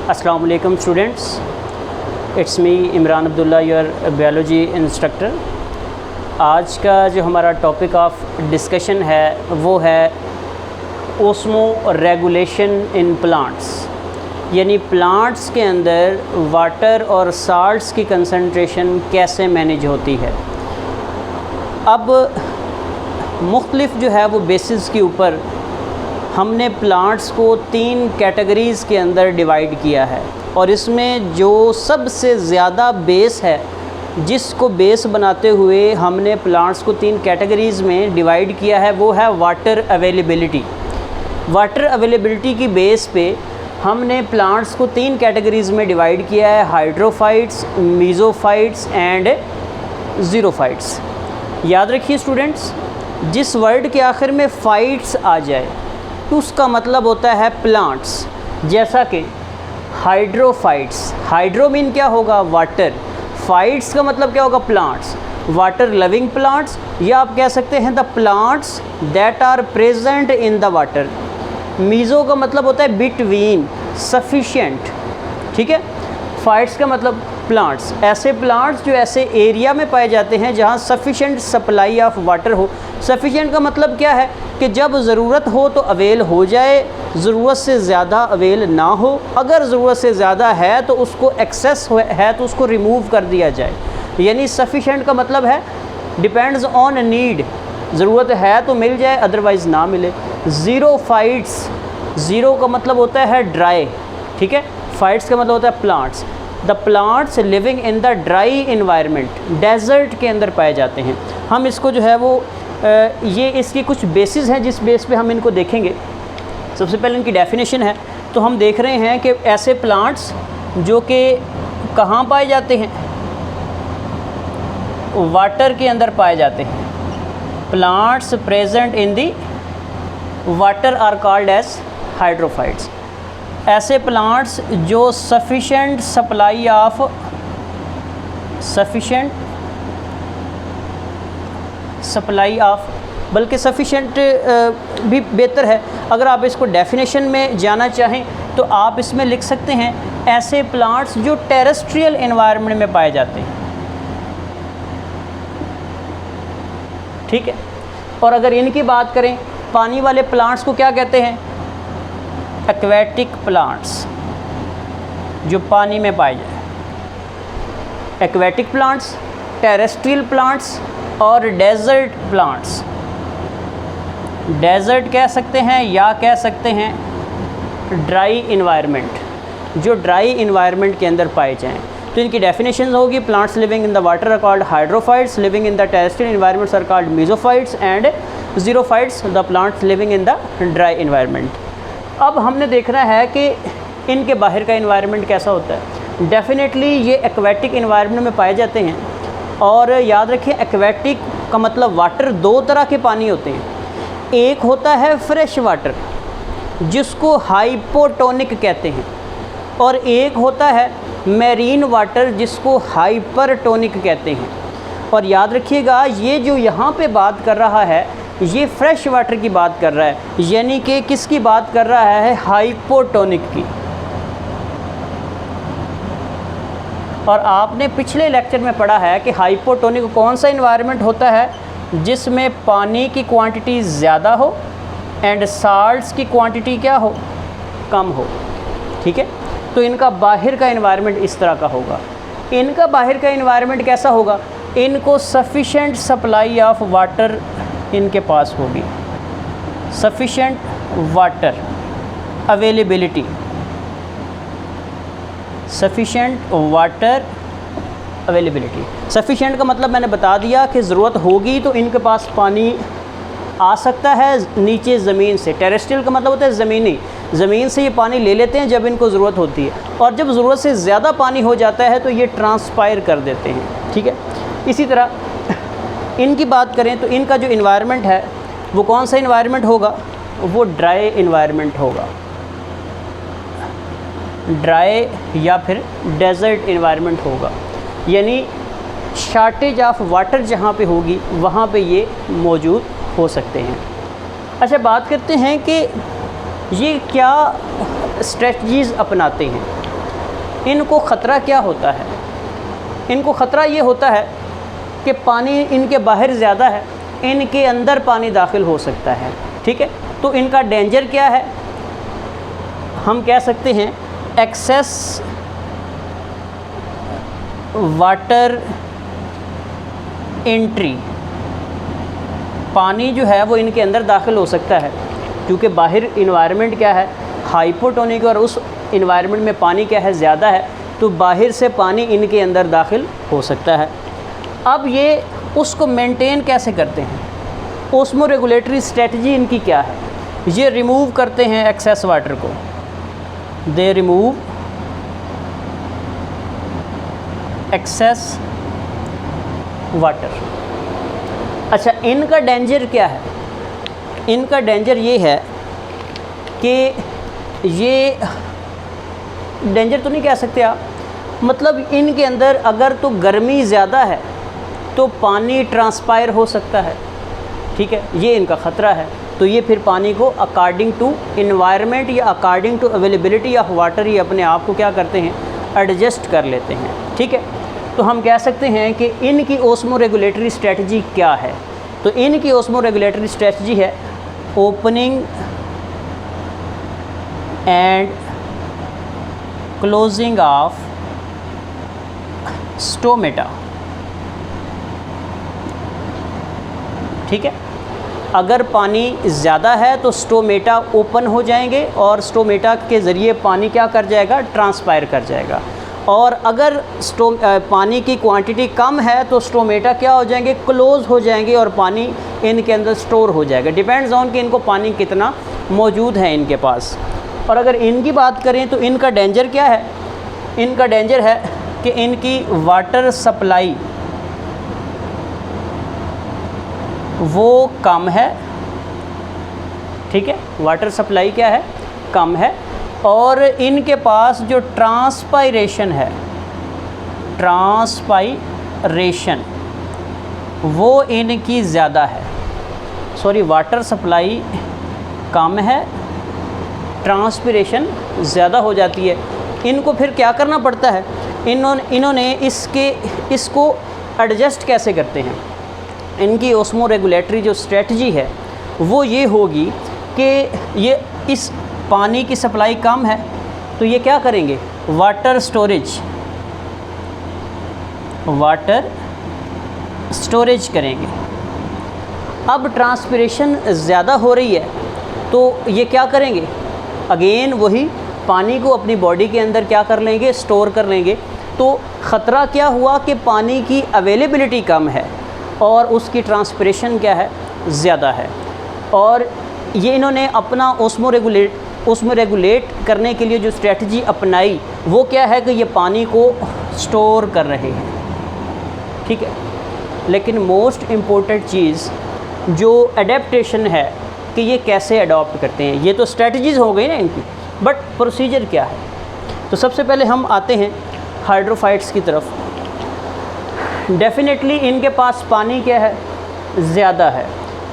अस्सलाम वालेकुम students, it's me Imran Abdullah your biology instructor. आज का जो हमारा टॉपिक ऑफ डिस्कशन है वो है ओस्मो रेगुलेशन इन प्लांट्स, यानी प्लांट्स के अंदर वाटर और साल्ट्स की कंसंट्रेशन कैसे मैनेज होती है। अब मुख्तलिफ जो है वो बेसिस के ऊपर हमने प्लांट्स को 3 कैटेगरीज़ के अंदर डिवाइड किया है, और इसमें जो सबसे ज़्यादा बेस है, जिसको बेस बनाते हुए हमने प्लांट्स को 3 कैटेगरीज़ में डिवाइड किया है, वो है वाटर अवेलेबिलिटी। वाटर अवेलेबिलिटी की बेस पे हमने प्लांट्स को 3 कैटेगरीज़ में डिवाइड किया है, हाइड्रोफाइट्स, मीज़ोफाइट्स एंड ज़ीरोफाइट्स। याद रखिए स्टूडेंट्स, जिस वर्ड के आखिर में फाइट्स आ जाए तो उसका मतलब होता है प्लांट्स। जैसा कि हाइड्रोफाइट्स, हाइड्रो मीन क्या होगा, वाटर, फाइट्स का मतलब क्या होगा, प्लांट्स, वाटर लविंग प्लांट्स, या आप कह सकते हैं the plants that are present in the water. Meso का मतलब होता है बिटवीन, सफिशिएंट, ठीक है। फाइट्स का मतलब प्लांट्स, ऐसे प्लांट्स जो ऐसे एरिया में पाए जाते हैं जहाँ सफिशिएंट सप्लाई ऑफ वाटर हो। सफिशिएंट का मतलब क्या है कि जब ज़रूरत हो तो अवेल हो जाए, ज़रूरत से ज़्यादा अवेल ना हो। अगर ज़रूरत से ज़्यादा है तो उसको एक्सेस है तो उसको रिमूव कर दिया जाए। यानी सफिशिएंट का मतलब है डिपेंड्स ऑन नीड, ज़रूरत है तो मिल जाए, अदरवाइज़ ना मिले। ज़ीरोफाइट्स, ज़ीरो का मतलब होता है ड्राई, ठीक है। फाइट्स का मतलब होता है plants. The plants living in the dry environment, desert के अंदर पाए जाते हैं। हम इसको जो है वो ये इसकी कुछ बेसिस हैं जिस बेस पे हम इनको देखेंगे। सबसे पहले इनकी डेफिनेशन है, तो हम देख रहे हैं कि ऐसे प्लांट्स जो कि कहाँ पाए जाते हैं, वाटर के अंदर पाए जाते हैं। Plants present in the water are called as hydrophytes. ऐसे प्लांट्स जो सफिशेंट सप्लाई ऑफ, बल्कि सफिशेंट भी बेहतर है। अगर आप इसको डेफिनेशन में जाना चाहें तो आप इसमें लिख सकते हैं ऐसे प्लांट्स जो टेरेस्ट्रियल एनवायरनमेंट में पाए जाते हैं, ठीक है। और अगर इनकी बात करें, पानी वाले प्लांट्स को क्या कहते हैं, एक्वेटिक प्लांट्स, जो पानी में पाए जाए। एक्वेटिक प्लांट्स, टेरेस्ट्रियल प्लांट्स और डेजर्ट प्लांट्स। डेजर्ट कह सकते हैं या कह सकते हैं ड्राई इन्वायरमेंट, जो ड्राई इन्वायरमेंट के अंदर पाए जाएं। तो इनकी डेफिनेशन होगी, plants living in the water are called hydrophytes, living in the terrestrial environments are called mesophytes and xerophytes, the plants living in the dry environment. अब हमने देखना है कि इनके बाहर का इन्वायरमेंट कैसा होता है। डेफिनेटली ये एक्वेटिक इन्वायरमेंट में पाए जाते हैं, और याद रखें एक्वेटिक का मतलब वाटर, 2 तरह के पानी होते हैं। एक होता है फ्रेश वाटर जिसको हाइपोटोनिक कहते हैं, और एक होता है मैरीन वाटर जिसको हाइपरटोनिक कहते हैं। और याद रखिएगा, ये जो यहाँ पे बात कर रहा है ये फ्रेश वाटर की बात कर रहा है, यानी कि किसकी बात कर रहा है, हाइपोटोनिक की। और आपने पिछले लेक्चर में पढ़ा है कि हाइपोटोनिक कौन सा इन्वायरमेंट होता है, जिसमें पानी की क्वांटिटी ज़्यादा हो एंड साल्ट्स की क्वांटिटी क्या हो, कम हो, ठीक है। तो इनका बाहर का इन्वायरमेंट इस तरह का होगा। इनका बाहर का इन्वायरमेंट कैसा होगा, इनको सफिशेंट सप्लाई ऑफ वाटर इनके पास होगी, sufficient water availability, sufficient water availability. Sufficient का मतलब मैंने बता दिया कि ज़रूरत होगी तो इनके पास पानी आ सकता है नीचे ज़मीन से। टेरेस्ट्रियल का मतलब होता है ज़मीनी, ज़मीन से ये पानी ले लेते हैं जब इनको ज़रूरत होती है, और जब ज़रूरत से ज़्यादा पानी हो जाता है तो ये ट्रांसपायर कर देते हैं, ठीक है। इसी तरह इनकी बात करें तो इनका जो इन्वायरमेंट है वो कौन सा इन्वायरमेंट होगा, वो ड्राई इन्वायरमेंट होगा, ड्राई या फिर डेजर्ट इन्वायरमेंट होगा। यानी शॉर्टेज ऑफ वाटर जहाँ पे होगी वहाँ पे ये मौजूद हो सकते हैं। अच्छा, बात करते हैं कि ये क्या स्ट्रेटजीज़ अपनाते हैं। इनको ख़तरा क्या होता है? इनको ख़तरा ये होता है कि पानी इनके बाहर ज़्यादा है, इनके अंदर पानी दाखिल हो सकता है। ठीक है, तो इनका डेंजर क्या है? हम कह सकते हैं एक्सेस वाटर एंट्री, पानी जो है वो इनके अंदर दाखिल हो सकता है, क्योंकि बाहर इन्वायरमेंट क्या है, हाइपोटोनिक, और उस इन्वायरमेंट में पानी क्या है, ज़्यादा है, तो बाहर से पानी इनके अंदर दाखिल हो सकता है। अब ये उसको मेंटेन कैसे करते हैं? ओस्मो रेगुलेटरी स्ट्रेटजी इनकी क्या है? ये रिमूव करते हैं एक्सेस वाटर को, दे रिमूव एक्सेस वाटर। अच्छा, इनका डेंजर क्या है? इनका डेंजर ये है कि ये डेंजर तो नहीं कह सकते आप, मतलब इनके अंदर अगर तो गर्मी ज़्यादा है तो पानी ट्रांसपायर हो सकता है। ठीक है, ये इनका ख़तरा है। तो ये फिर पानी को अकॉर्डिंग टू इन्वायरमेंट या according to availability of water ही अपने आप को क्या करते हैं, एडजस्ट कर लेते हैं। ठीक है, तो हम कह सकते हैं कि इनकी ओस्मो रेगुलेटरी स्ट्रेटजी क्या है? तो इनकी ओस्मो रेगुलेटरी स्ट्रेटजी है opening and closing of stomata. ठीक है, अगर पानी ज़्यादा है तो स्टोमेटा ओपन हो जाएंगे और स्टोमेटा के ज़रिए पानी क्या कर जाएगा, ट्रांसपायर कर जाएगा। और अगर पानी की क्वांटिटी कम है तो स्टोमेटा क्या हो जाएंगे, क्लोज़ हो जाएंगे और पानी इनके अंदर स्टोर हो जाएगा। डिपेंड्स ऑन कि इनको पानी कितना मौजूद है इनके पास। और अगर इनकी बात करें तो इनका डेंजर क्या है? इनका डेंजर है कि इनकी वाटर सप्लाई वो कम है। ठीक है, वाटर सप्लाई क्या है, कम है। और इनके पास जो ट्रांसपायरेशन है, ट्रांसपायरेशन वो इनकी ज़्यादा है। सॉरी, वाटर सप्लाई कम है, ट्रांसपिरेशन ज़्यादा हो जाती है। इनको फिर क्या करना पड़ता है, इन्होंने इसको एडजस्ट कैसे करते हैं? इनकी ओस्मो रेगुलेटरी जो स्ट्रेटजी है वो ये होगी कि ये इस पानी की सप्लाई कम है तो ये क्या करेंगे, वाटर स्टोरेज करेंगे। अब ट्रांसपिरेशन ज़्यादा हो रही है तो ये क्या करेंगे, अगेन वही पानी को अपनी बॉडी के अंदर क्या कर लेंगे, स्टोर कर लेंगे। तो ख़तरा क्या हुआ कि पानी की अवेलेबिलिटी कम है और उसकी ट्रांसपिरेशन क्या है, ज़्यादा है। और ये इन्होंने अपना ओस्मो रेगुलेट करने के लिए जो स्ट्रेटजी अपनाई वो क्या है कि ये पानी को स्टोर कर रहे हैं। ठीक है, लेकिन मोस्ट इम्पोर्टेंट चीज़ जो एडेप्टेशन है कि ये कैसे अडॉप्ट करते हैं। ये तो स्ट्रेटजीज़ हो गई ना इनकी, बट प्रोसीजर क्या है? तो सबसे पहले हम आते हैं हाइड्रोफाइट्स की तरफ। डेफिनेटली इनके पास पानी क्या है, ज़्यादा है,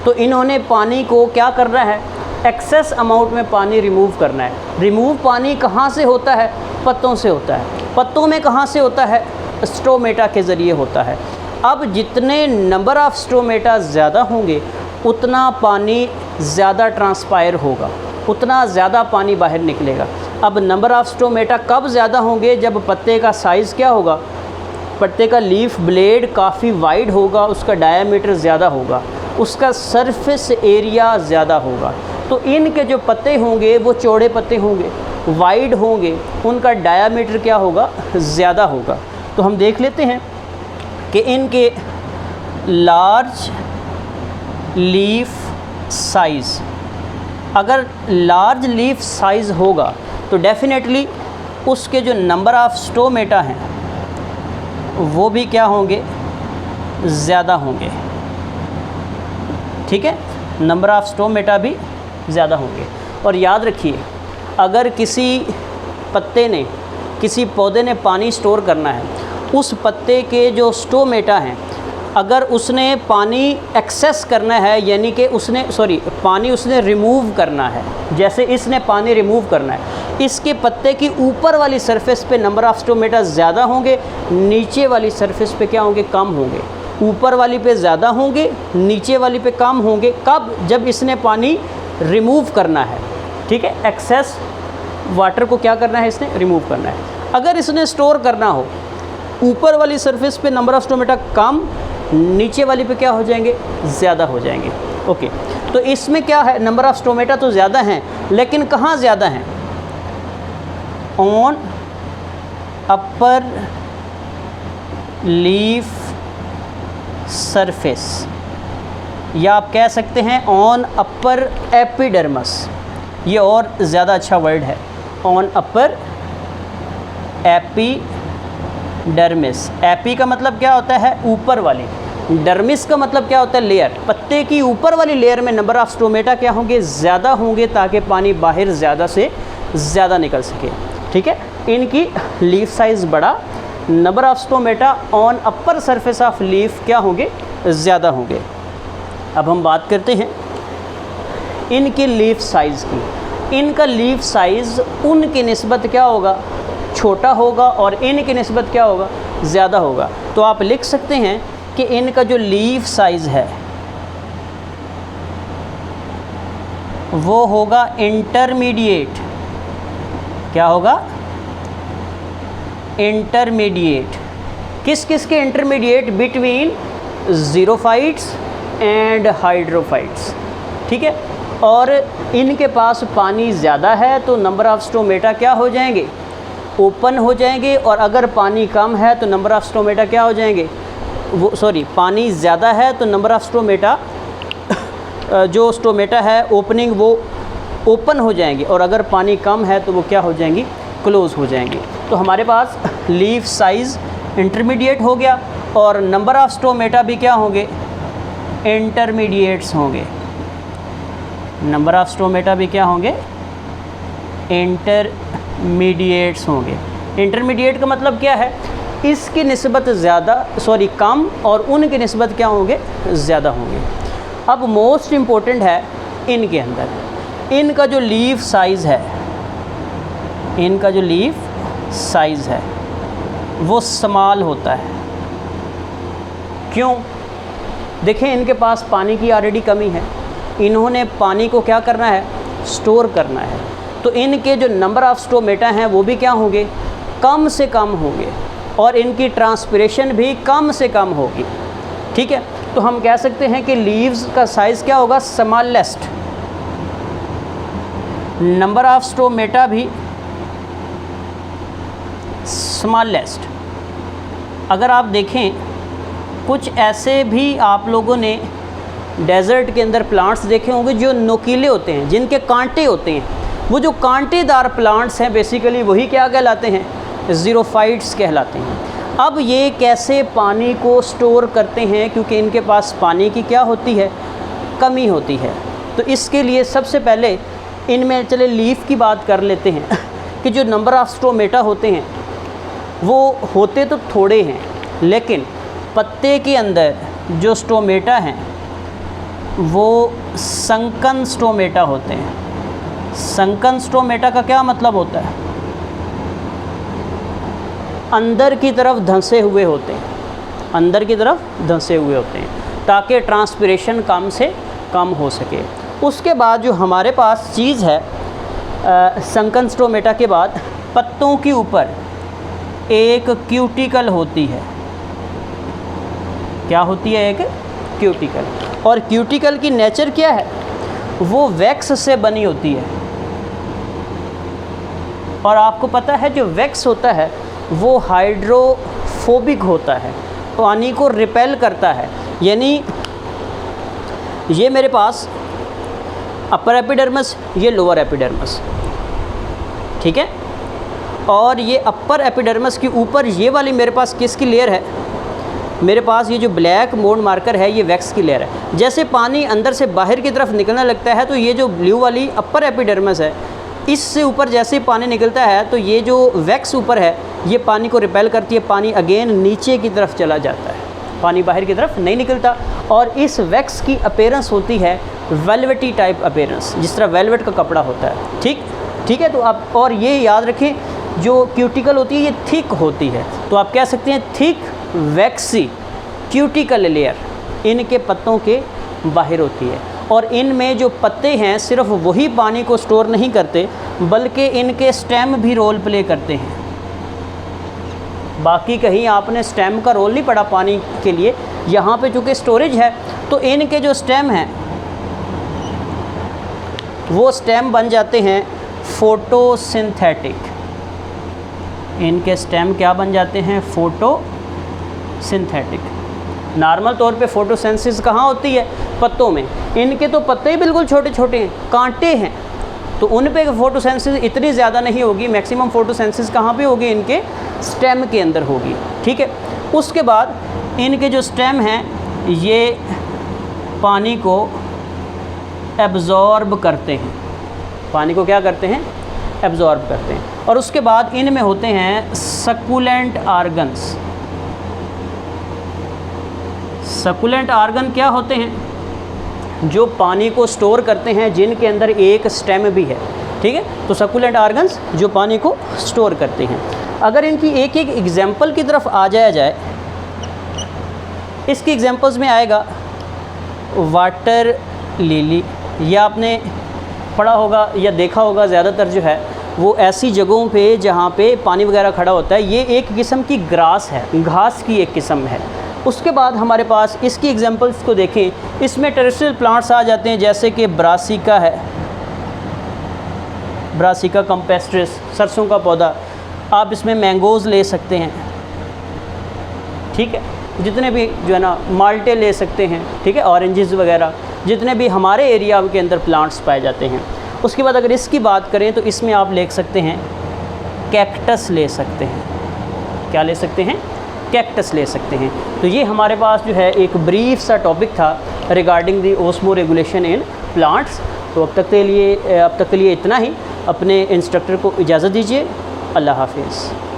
तो इन्होंने पानी को क्या करना है, एक्सेस अमाउंट में पानी रिमूव करना है। रिमूव पानी कहाँ से होता है, पत्तों से होता है। पत्तों में कहाँ से होता है, स्टोमेटा के ज़रिए होता है। अब जितने नंबर ऑफ़ स्टोमेटा ज़्यादा होंगे उतना पानी ज़्यादा ट्रांसपायर होगा, उतना ज़्यादा पानी बाहर निकलेगा। अब नंबर ऑफ़ स्टोमेटा कब ज़्यादा होंगे, जब पत्ते का साइज़ क्या होगा, पत्ते का लीफ ब्लेड काफ़ी वाइड होगा, उसका डायामीटर ज़्यादा होगा, उसका सरफेस एरिया ज़्यादा होगा। तो इनके जो पत्ते होंगे वो चौड़े पत्ते होंगे, वाइड होंगे, उनका डायामीटर क्या होगा, ज़्यादा होगा। तो हम देख लेते हैं कि इनके लार्ज लीफ साइज़, अगर लार्ज लीफ साइज़ होगा तो डेफिनेटली उसके जो नंबर ऑफ़ स्टोमेटा हैं वो भी क्या होंगे, ज़्यादा होंगे। ठीक है, नंबर ऑफ़ स्टोमेटा भी ज़्यादा होंगे। और याद रखिए, अगर किसी पौधे ने पानी स्टोर करना है, उस पत्ते के जो स्टोमेटा हैं, अगर उसने पानी एक्सेस करना है, यानी कि पानी उसने रिमूव करना है, जैसे इसने पानी रिमूव करना है, इसके पत्ते की ऊपर वाली सरफेस पे नंबर ऑफ़ स्टोमेटा ज़्यादा होंगे, नीचे वाली सरफेस पे क्या होंगे, कम होंगे। ऊपर वाली पे ज़्यादा होंगे, नीचे वाली पे कम होंगे। कब? जब इसने पानी रिमूव करना है, ठीक है, एक्सेस वाटर को क्या करना है, इसने रिमूव करना है। अगर इसने स्टोर करना हो, ऊपर वाली सरफेस पे नंबर ऑफ़ स्टोमेटा कम, नीचे वाली पे क्या हो जाएंगे, ज़्यादा हो जाएंगे। ओके, तो इसमें क्या है, नंबर ऑफ़ स्टोमेटा तो ज़्यादा हैं, लेकिन कहाँ ज़्यादा हैं, ऑन अपर लीफ सरफेस, या आप कह सकते हैं ऑन अपर एपिडर्मस, ये और ज़्यादा अच्छा वर्ड है, ऑन अपर एपिडर्मिस। एपी का मतलब क्या होता है, ऊपर वाली, डर्मिस का मतलब क्या होता है, लेयर। पत्ते की ऊपर वाली लेयर में नंबर ऑफ़ स्टोमेटा क्या होंगे, ज़्यादा होंगे, ताकि पानी बाहर ज़्यादा से ज़्यादा निकल सके, ठीक है। इनकी लीफ साइज़ बड़ा, number of stomata on upper surface of leaf क्या होंगे, ज़्यादा होंगे। अब हम बात करते हैं इनकी लीफ साइज़ की। इनका लीफ साइज़ उनकी निस्बत क्या होगा, छोटा होगा, और इनकी निस्बत क्या होगा, ज़्यादा होगा। तो आप लिख सकते हैं कि इनका जो लीफ साइज़ है वो होगा इंटरमीडिएट। क्या होगा, इंटरमीडिएट। किस किस के इंटरमीडिएट, बिटवीन ज़ीरोफाइट्स एंड हाइड्रोफाइट्स, ठीक है। और इनके पास पानी ज़्यादा है तो नंबर ऑफ़ स्टोमेटा क्या हो जाएंगे, ओपन हो जाएंगे, और अगर पानी कम है तो नंबर ऑफ़ स्टोमेटा क्या हो जाएंगे, वो सॉरी, पानी ज़्यादा है तो नंबर ऑफ़ स्टोमेटा जो स्टोमेटा है ओपनिंग वो ओपन हो जाएंगे, और अगर पानी कम है तो वो क्या हो जाएंगी, क्लोज़ हो जाएंगी। तो हमारे पास लीफ साइज़ इंटरमीडिएट हो गया, और नंबर ऑफ़ स्टोमेटा भी क्या होंगे, इंटरमीडिएट्स होंगे। नंबर ऑफ़ स्टोमेटा भी क्या होंगे, इंटरमीडिएट्स होंगे। इंटरमीडिएट का मतलब क्या है, इसकी निस्बत कम, और उनकी निस्बत क्या होंगे, ज़्यादा होंगे। अब मोस्ट इम्पोर्टेंट है इनके अंदर, इनका जो लीफ साइज़ है, इनका जो लीफ साइज़ है वो स्मॉल होता है। क्यों? देखें, इनके पास पानी की ऑलरेडी कमी है, इन्होंने पानी को क्या करना है, स्टोर करना है। तो इनके जो नंबर ऑफ़ स्टोमेटा हैं वो भी क्या होंगे, कम से कम होंगे, और इनकी ट्रांसपिरेशन भी कम से कम होगी, ठीक है। तो हम कह सकते हैं कि लीव्स का साइज़ क्या होगा, स्मॉलेस्ट। नंबर ऑफ़ स्टोमेटा भी स्मॉलेस्ट। अगर आप देखें, कुछ ऐसे भी आप लोगों ने डेज़र्ट के अंदर प्लांट्स देखे होंगे जो नोकीले होते हैं, जिनके कांटे होते हैं। वो जो कांटेदार प्लांट्स हैं बेसिकली वही क्या कहलाते हैं, ज़ीरोफाइट्स कहलाते हैं। अब ये कैसे पानी को स्टोर करते हैं, क्योंकि इनके पास पानी की क्या होती है, कमी होती है। तो इसके लिए सबसे पहले इनमें चले लीफ की बात कर लेते हैं कि जो नंबर ऑफ़ स्टोमेटा होते हैं वो होते तो थोड़े हैं, लेकिन पत्ते के अंदर जो स्टोमेटा हैं वो संकन स्टोमेटा होते हैं। संकन स्टोमेटा का क्या मतलब होता है, अंदर की तरफ धंसे हुए होते हैं, अंदर की तरफ धंसे हुए होते हैं, ताकि ट्रांसपिरेशन कम से कम हो सके। उसके बाद जो हमारे पास चीज़ है, संकन स्टोमेटा के बाद पत्तों के ऊपर एक क्यूटिकल होती है। क्या होती है, एक क्यूटिकल। और क्यूटिकल की नेचर क्या है, वो वैक्स से बनी होती है। और आपको पता है जो वैक्स होता है वो हाइड्रोफोबिक होता है, पानी को रिपेल करता है। यानी ये मेरे पास अपर एपिडर्मिस, ये लोअर एपिडर्मिस, ठीक है। और ये अपर एपिडर्मिस के ऊपर ये वाली मेरे पास किसकी लेयर है, मेरे पास ये जो ब्लैक मोड मार्कर है ये वैक्स की लेयर है। जैसे पानी अंदर से बाहर की तरफ निकलने लगता है तो ये जो ब्लू वाली अपर एपिडर्मिस है, इससे ऊपर जैसे ही पानी निकलता है तो ये जो वैक्स ऊपर है ये पानी को रिपेल करती है, पानी अगेन नीचे की तरफ चला जाता है, पानी बाहर की तरफ नहीं निकलता। और इस वैक्स की अपीयरेंस होती है वेलवेटी टाइप अपीयरेंस, जिस तरह वेलवेट का कपड़ा होता है, ठीक। ठीक है। तो आप और ये याद रखें, जो क्यूटिकल होती है ये थिक होती है, तो आप कह सकते हैं थिक वैक्सी क्यूटिकल लेयर इनके पत्तों के बाहर होती है। और इनमें जो पत्ते हैं सिर्फ वही पानी को स्टोर नहीं करते, बल्कि इनके स्टेम भी रोल प्ले करते हैं। बाकी कहीं आपने स्टेम का रोल नहीं पढ़ा पानी के लिए, यहाँ पे चूँकि स्टोरेज है तो इनके जो स्टेम हैं वो स्टेम बन जाते हैं फोटोसिंथेटिक। इनके स्टेम क्या बन जाते हैं? फोटोसिंथेटिक। नॉर्मल तौर पे फोटोसेंसिस कहाँ होती है? पत्तों में। इनके तो पत्ते ही बिल्कुल छोटे छोटे हैं, कांटे हैं, तो उन पे फोटोसेंसिस इतनी ज़्यादा नहीं होगी। मैक्सिमम फोटोसेंसिस कहाँ पे होगी? इनके स्टेम के अंदर होगी, ठीक है। उसके बाद इनके जो स्टेम हैं ये पानी को एब्जॉर्ब करते हैं। पानी को क्या करते हैं? एब्जॉर्ब करते हैं। और उसके बाद इनमें होते हैं सकुलेंट आर्गन्स। सकुलेंट आर्गन क्या होते हैं? जो पानी को स्टोर करते हैं, जिनके अंदर एक स्टेम भी है, ठीक है। तो सकुलेंट आर्गन्स जो पानी को स्टोर करते हैं। अगर इनकी एक एक एग्जाम्पल की तरफ आ जाया जाए, इसकी एग्जाम्पल्स में आएगा वाटर लिली। या आपने पढ़ा होगा या देखा होगा, ज़्यादातर जो है वो ऐसी जगहों पे जहाँ पे पानी वगैरह खड़ा होता है, ये एक किस्म की ग्रास है, घास की एक किस्म है। उसके बाद हमारे पास इसकी एग्जांपल्स को देखें, इसमें टेरेस्ट्रियल प्लांट्स आ जाते हैं, जैसे कि ब्रासिका है, ब्रासिका कैम्पेस्ट्रिस, सरसों का पौधा। आप इसमें मैंगोज़ ले सकते हैं, ठीक है, जितने भी जो है ना, माल्टे ले सकते हैं, ठीक है, ऑरेंजेस वगैरह, जितने भी हमारे एरिया के अंदर प्लांट्स पाए जाते हैं। उसके बाद अगर इसकी बात करें तो इसमें आप ले सकते हैं कैक्टस ले सकते हैं। क्या ले सकते हैं? कैक्टस ले सकते हैं। तो ये हमारे पास जो है एक ब्रीफ सा टॉपिक था regarding the osmo regulation in plants. तो अब तक के लिए इतना ही। अपने इंस्ट्रक्टर को इजाज़त दीजिए। अल्लाह हाफिज़।